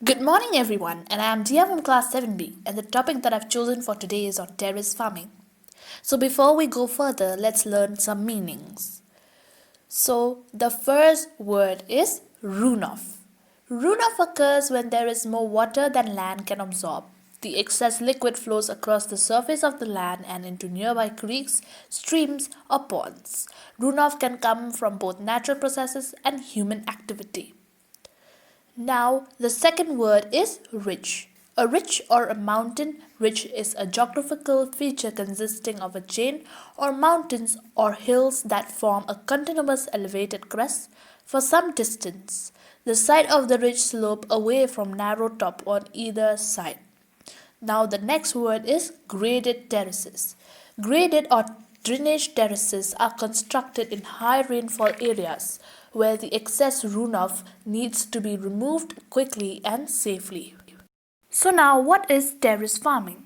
Good morning, everyone, and I am Dia from class 7B, and the topic that I've chosen for today is on terrace farming. So, before we go further, let's learn some meanings. So, the first word is runoff. Runoff occurs when there is more water than land can absorb. The excess liquid flows across the surface of the land and into nearby creeks, streams, or ponds. Runoff can come from both natural processes and human activity. Now, the second word is ridge. A ridge or a mountain ridge is a geographical feature consisting of a chain or mountains or hills that form a continuous elevated crest for some distance. The side of the ridge slope away from narrow top on either side. Now the next word is graded terraces. Graded or drainage terraces are constructed in high rainfall areas where the excess runoff needs to be removed quickly and safely. So now what is terrace farming?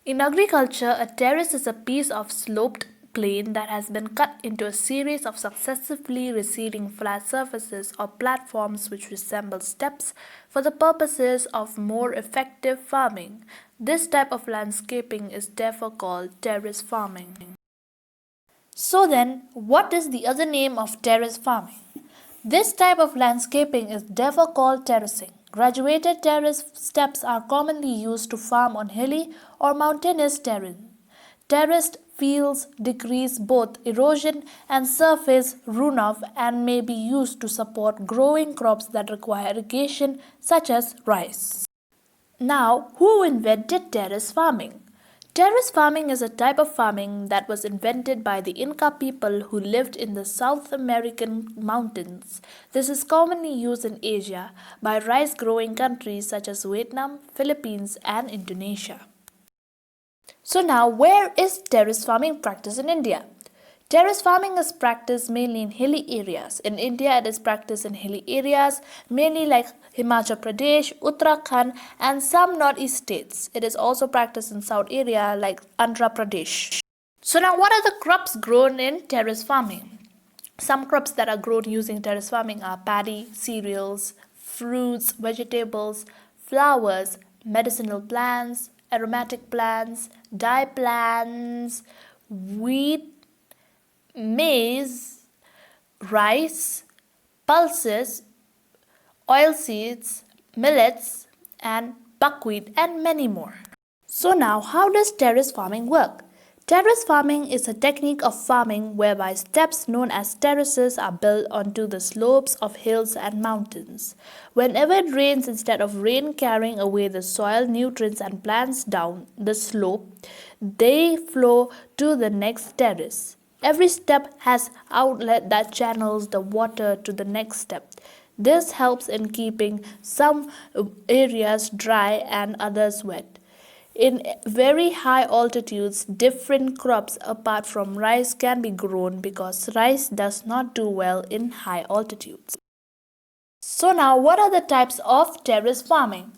In agriculture, a terrace is a piece of sloped plain that has been cut into a series of successively receding flat surfaces or platforms which resemble steps for the purposes of more effective farming. This type of landscaping is therefore called terrace farming. So then, what is the other name of terrace farming? This type of landscaping is therefore called terracing. Graduated terrace steps are commonly used to farm on hilly or mountainous terrain. Terraced fields decrease both erosion and surface runoff and may be used to support growing crops that require irrigation, such as rice. Now, who invented terrace farming? Terrace farming is a type of farming that was invented by the Inca people who lived in the South American mountains. This is commonly used in Asia by rice growing countries such as Vietnam, Philippines, and Indonesia. So, now where is terrace farming practiced in India? Terrace farming is practiced mainly in hilly areas. In India, it is practiced in hilly areas, mainly like Himachal Pradesh, Uttarakhand, and some northeast states. It is also practiced in south area like Andhra Pradesh. So now what are the crops grown in terrace farming? Some crops that are grown using terrace farming are paddy, cereals, fruits, vegetables, flowers, medicinal plants, aromatic plants, dye plants, wheat, maize, rice, pulses, oilseeds, millets, and buckwheat, and many more. So now, how does terrace farming work? Terrace farming is a technique of farming whereby steps known as terraces are built onto the slopes of hills and mountains. Whenever it rains, instead of rain carrying away the soil, nutrients, and plants down the slope, they flow to the next terrace. Every step has outlet that channels the water to the next step. This helps in keeping some areas dry and others wet. In very high altitudes, different crops apart from rice can be grown because rice does not do well in high altitudes. So now what are the types of terrace farming?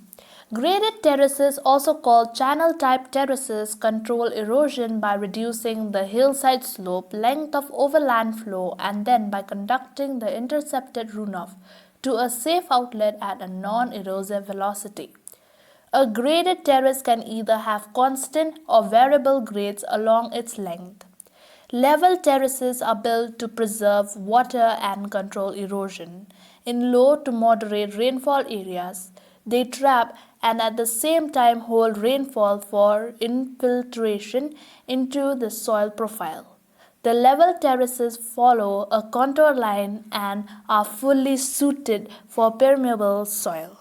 Graded terraces, also called channel-type terraces, control erosion by reducing the hillside slope length of overland flow and then by conducting the intercepted runoff to a safe outlet at a non-erosive velocity. A graded terrace can either have constant or variable grades along its length. Level terraces are built to preserve water and control erosion. In low to moderate rainfall areas, they trap and at the same time hold rainfall for infiltration into the soil profile. The level terraces follow a contour line and are fully suited for permeable soil.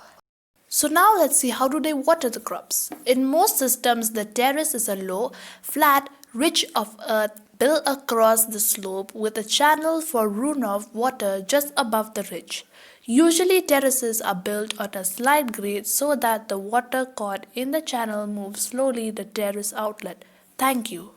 So now let's see how do they water the crops. In most systems, the terrace is a low, flat ridge of earth built across the slope with a channel for runoff water just above the ridge. Usually terraces are built on a slight grade so that the water caught in the channel moves slowly the terrace outlet. Thank you.